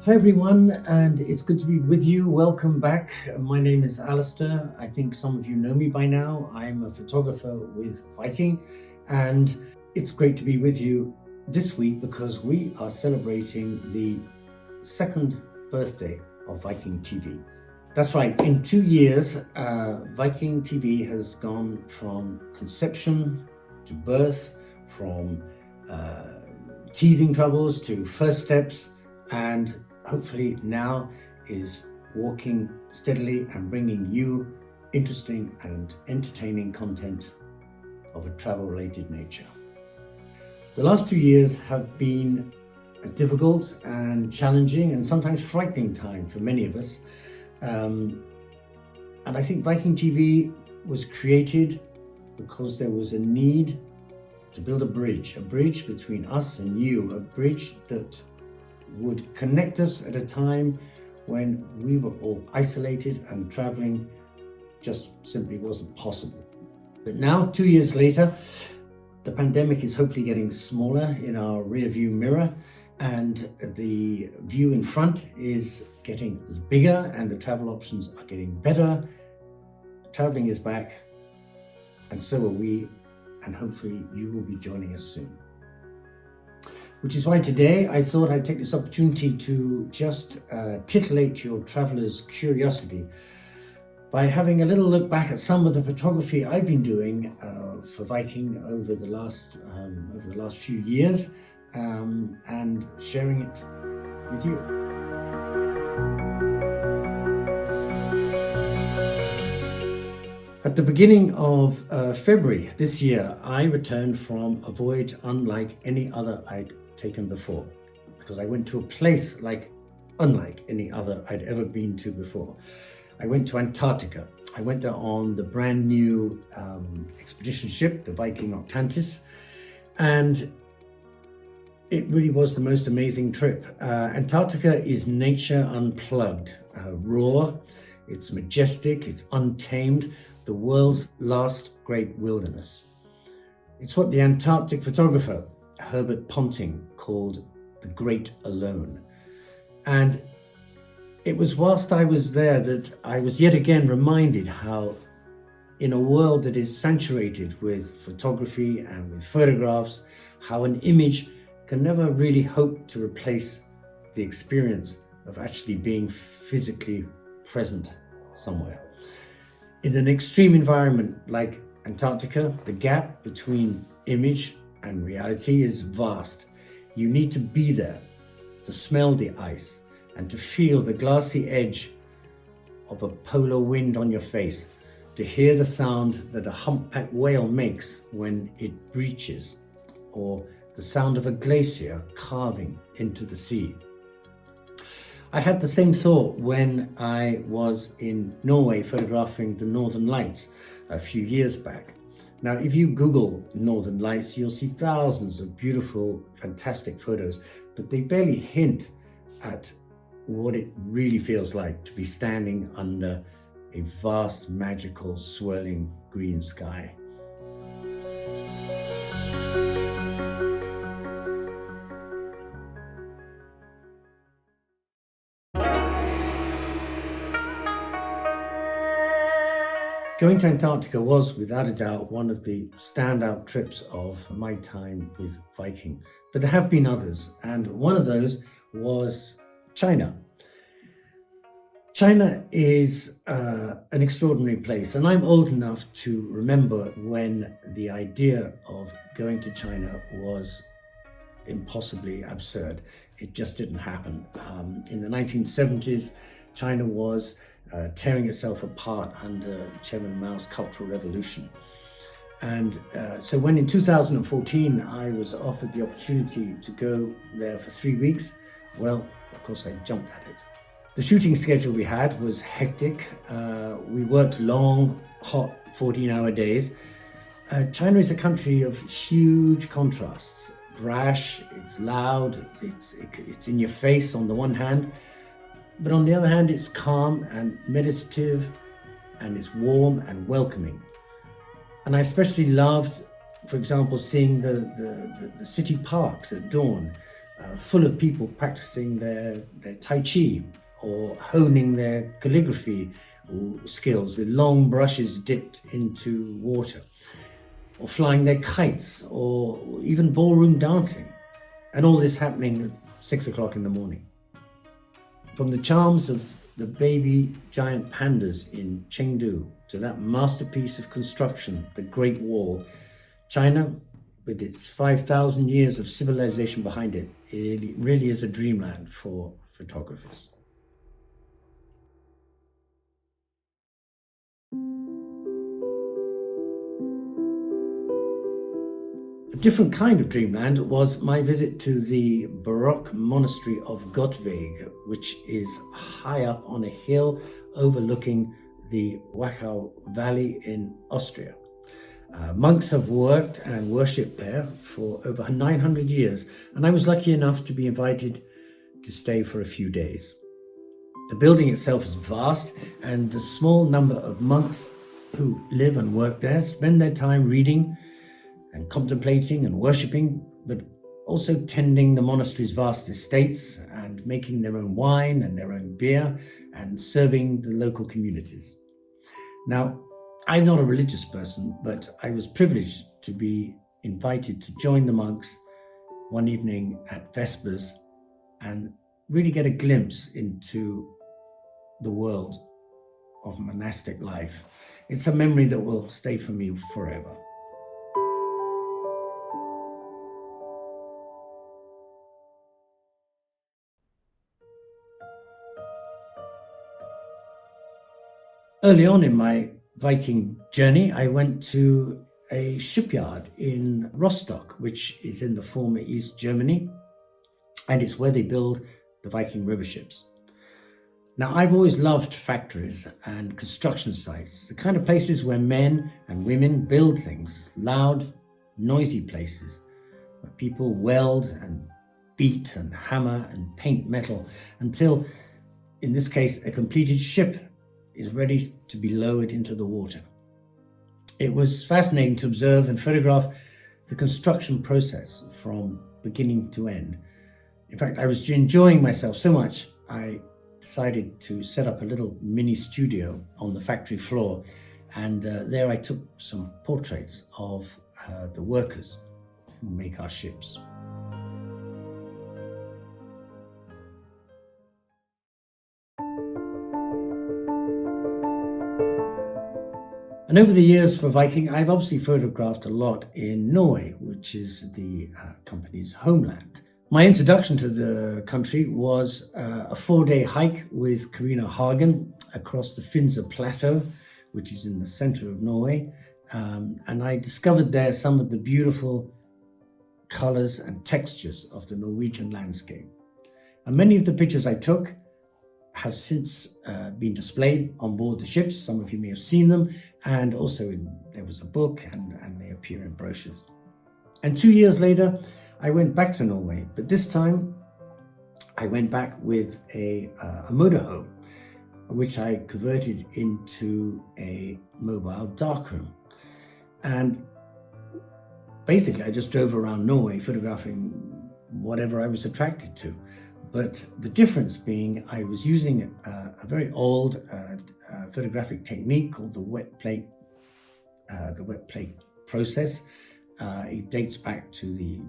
Hi everyone, and it's good to be with you. Welcome back. My name is Alastair. I think some of you know me by now. I'm a photographer with Viking, and it's great to be with you this week because we are celebrating the second birthday of Viking.TV. That's right, in 2 years, Viking.TV has gone from conception to birth, from teething troubles to first steps, and hopefully now is walking steadily and bringing you interesting and entertaining content of a travel-related nature. The last 2 years have been a difficult and challenging and sometimes frightening time for many of us. And I think Viking.TV was created because there was a need to build a bridge between us and you, a bridge that would connect us at a time when we were all isolated and traveling just simply wasn't possible. But now, 2 years later, the pandemic is hopefully getting smaller in our rearview mirror, and the view in front is getting bigger and the travel options are getting better. Traveling is back, and so are we, and hopefully you will be joining us soon. Which is why today I thought I'd take this opportunity to just titillate your traveler's curiosity by having a little look back at some of the photography I've been doing for Viking over the last few years, and sharing it with you. At the beginning of February this year, I returned from a voyage unlike any other I'd taken before, because I went to a place unlike any other I'd ever been to before. I went to Antarctica. I went there on the brand new expedition ship, the Viking Octantis, and it really was the most amazing trip. Antarctica is nature unplugged, raw, it's majestic, it's untamed, the world's last great wilderness. It's what the Antarctic photographer Herbert Ponting called the Great Alone. And it was whilst I was there that I was yet again reminded how, in a world that is saturated with photography and with photographs, how an image can never really hope to replace the experience of actually being physically present somewhere. In an extreme environment like Antarctica, the gap between image and reality is vast. You need to be there to smell the ice and to feel the glassy edge of a polar wind on your face, to hear the sound that a humpback whale makes when it breaches, or the sound of a glacier carving into the sea. I had the same thought when I was in Norway photographing the Northern Lights a few years back. Now, if you Google Northern Lights, you'll see thousands of beautiful, fantastic photos, but they barely hint at what it really feels like to be standing under a vast, magical, swirling green sky. Going to Antarctica was, without a doubt, one of the standout trips of my time with Viking. But there have been others, and one of those was China. China is an extraordinary place, and I'm old enough to remember when the idea of going to China was impossibly absurd. It just didn't happen. In the 1970s, China was tearing itself apart under Chairman Mao's Cultural Revolution. And so when in 2014 I was offered the opportunity to go there for 3 weeks, well, of course I jumped at it. The shooting schedule we had was hectic. We worked long, hot 14-hour days. China is a country of huge contrasts. Brash, it's loud, it's in your face on the one hand, but on the other hand, it's calm and meditative, and it's warm and welcoming. And I especially loved, for example, seeing the city parks at dawn, full of people practicing their Tai Chi or honing their calligraphy skills with long brushes dipped into water, or flying their kites, or even ballroom dancing. And all this happening at 6 o'clock in the morning. From the charms of the baby giant pandas in Chengdu to that masterpiece of construction, the Great Wall, China, with its 5,000 years of civilization behind it, it really is a dreamland for photographers. A different kind of dreamland was my visit to the Baroque monastery of Gottweg, which is high up on a hill overlooking the Wachau Valley in Austria. Monks have worked and worshipped there for over 900 years, and I was lucky enough to be invited to stay for a few days. The building itself is vast, and the small number of monks who live and work there spend their time reading and contemplating and worshipping, but also tending the monastery's vast estates and making their own wine and their own beer and serving the local communities. Now, I'm not a religious person, but I was privileged to be invited to join the monks one evening at Vespers and really get a glimpse into the world of monastic life. It's a memory that will stay for me forever. Early on in my Viking journey, I went to a shipyard in Rostock, which is in the former East Germany, and it's where they build the Viking river ships. Now, I've always loved factories and construction sites, the kind of places where men and women build things, loud, noisy places, where people weld and beat and hammer and paint metal until, in this case, a completed ship is ready to be lowered into the water. It was fascinating to observe and photograph the construction process from beginning to end. In fact, I was enjoying myself so much, I decided to set up a little mini studio on the factory floor, and there I took some portraits of the workers who make our ships. And over the years for Viking, I've obviously photographed a lot in Norway, which is the company's homeland. My introduction to the country was a 4-day hike with Karina Hagen across the Finse Plateau, which is in the center of Norway. And I discovered there some of the beautiful colors and textures of the Norwegian landscape. And many of the pictures I took have since been displayed on board the ships. Some of you may have seen them, and also there was a book and they appear in brochures. And 2 years later, I went back to Norway, but this time I went back with a motorhome, which I converted into a mobile darkroom. And basically, I just drove around Norway photographing whatever I was attracted to. But the difference being I was using a very old photographic technique called the wet plate process. It dates back to the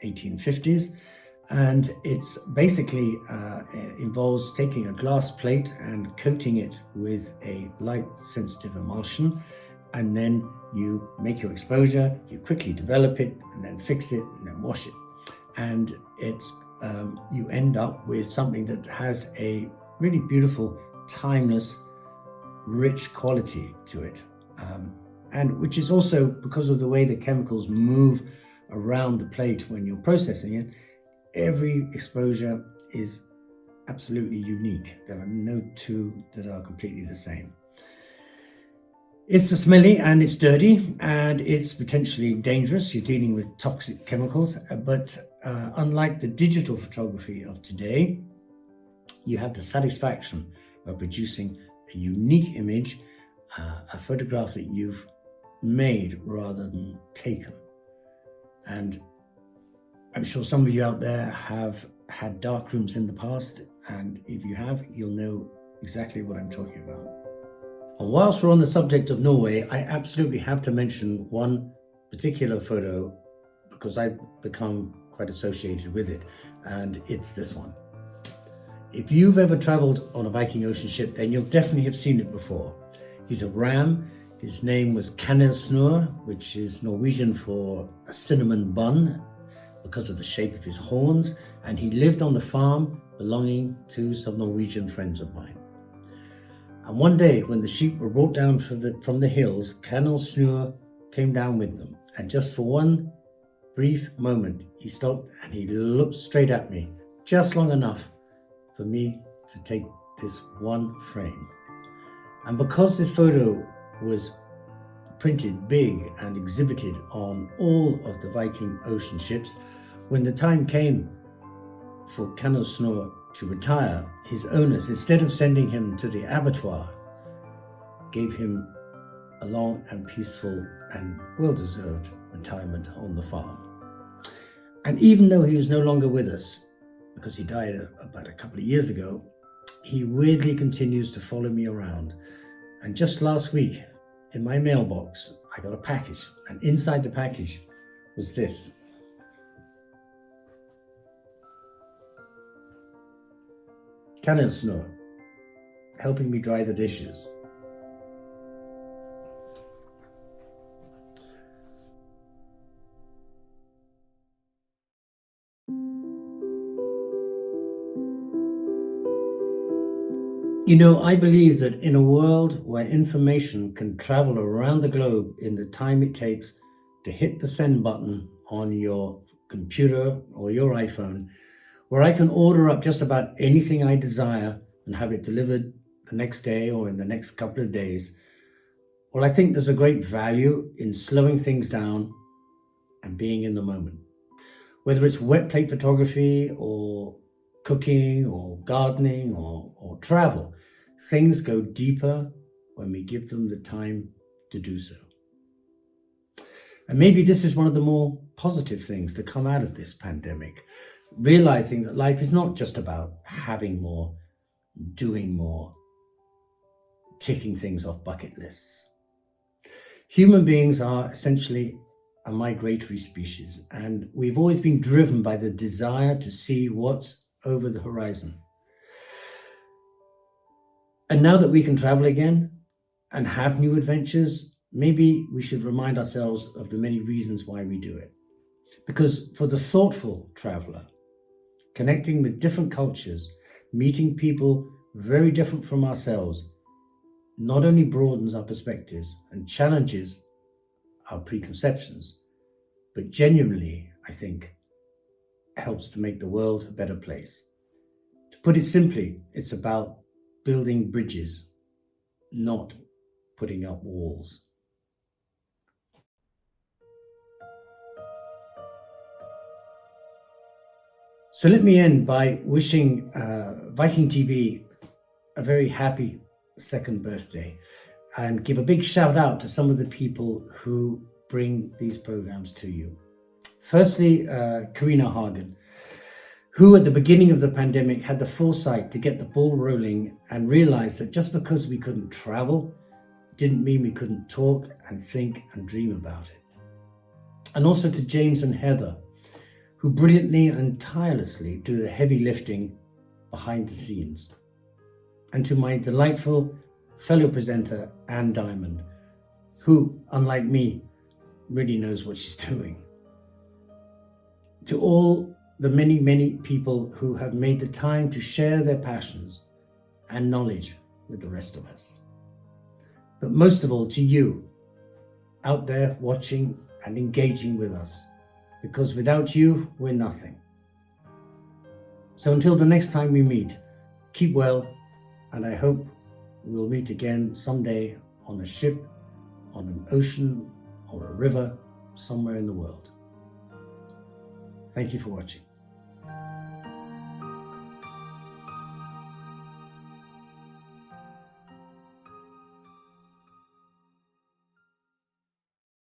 1850s, and it's basically involves taking a glass plate and coating it with a light sensitive emulsion, and then you make your exposure, you quickly develop it, and then fix it, and then wash it. And it's you end up with something that has a really beautiful, timeless, rich quality to it. And which is also because of the way the chemicals move around the plate when you're processing it, every exposure is absolutely unique. There are no two that are completely the same. It's smelly and it's dirty and it's potentially dangerous. You're dealing with toxic chemicals, but unlike the digital photography of today, you have the satisfaction of producing a unique image, a photograph that you've made rather than taken. And I'm sure some of you out there have had dark rooms in the past, and if you have, you'll know exactly what I'm talking about. And whilst we're on the subject of Norway, I absolutely have to mention one particular photo because I've become quite associated with it, and it's this one. If you've ever traveled on a Viking ocean ship, then you'll definitely have seen it before. He's a ram. His name was Kanelsnur, which is Norwegian for a cinnamon bun because of the shape of his horns, and he lived on the farm belonging to some Norwegian friends of mine. And one day when the sheep were brought down from the hills, Kanelsnur came down with them, and just for one brief moment he stopped and he looked straight at me, just long enough for me to take this one frame. And because this photo was printed big and exhibited on all of the Viking ocean ships, when the time came for Kanelsnur to retire, his owners, instead of sending him to the abattoir, gave him a long and peaceful and well-deserved retirement on the farm. And even though he was no longer with us, because he died about a couple of years ago, he weirdly continues to follow me around. And just last week, in my mailbox, I got a package, and inside the package was this. Kanelsnur, helping me dry the dishes. You know, I believe that in a world where information can travel around the globe in the time it takes to hit the send button on your computer or your iPhone, where I can order up just about anything I desire and have it delivered the next day or in the next couple of days, well, I think there's a great value in slowing things down and being in the moment. Whether it's wet plate photography or cooking or gardening or travel, things go deeper when we give them the time to do so. And maybe this is one of the more positive things to come out of this pandemic, realizing that life is not just about having more, doing more, ticking things off bucket lists. Human beings are essentially a migratory species, and we've always been driven by the desire to see what's over the horizon. And now that we can travel again and have new adventures, maybe we should remind ourselves of the many reasons why we do it. Because for the thoughtful traveler, connecting with different cultures, meeting people very different from ourselves, not only broadens our perspectives and challenges our preconceptions, but genuinely, I think, helps to make the world a better place. To put it simply, it's about building bridges, not putting up walls. So let me end by wishing Viking.TV a very happy second birthday and give a big shout out to some of the people who bring these programs to you. Firstly, Karina Hagen, who at the beginning of the pandemic had the foresight to get the ball rolling and realized that just because we couldn't travel didn't mean we couldn't talk and think and dream about it. And also to James and Heather, who brilliantly and tirelessly do the heavy lifting behind the scenes. And to my delightful fellow presenter, Anne Diamond, who, unlike me, really knows what she's doing. To all the many, many people who have made the time to share their passions and knowledge with the rest of us. But most of all, to you, out there watching and engaging with us, because without you, we're nothing. So until the next time we meet, keep well, and I hope we'll meet again someday on a ship, on an ocean, or a river, somewhere in the world. Thank you for watching.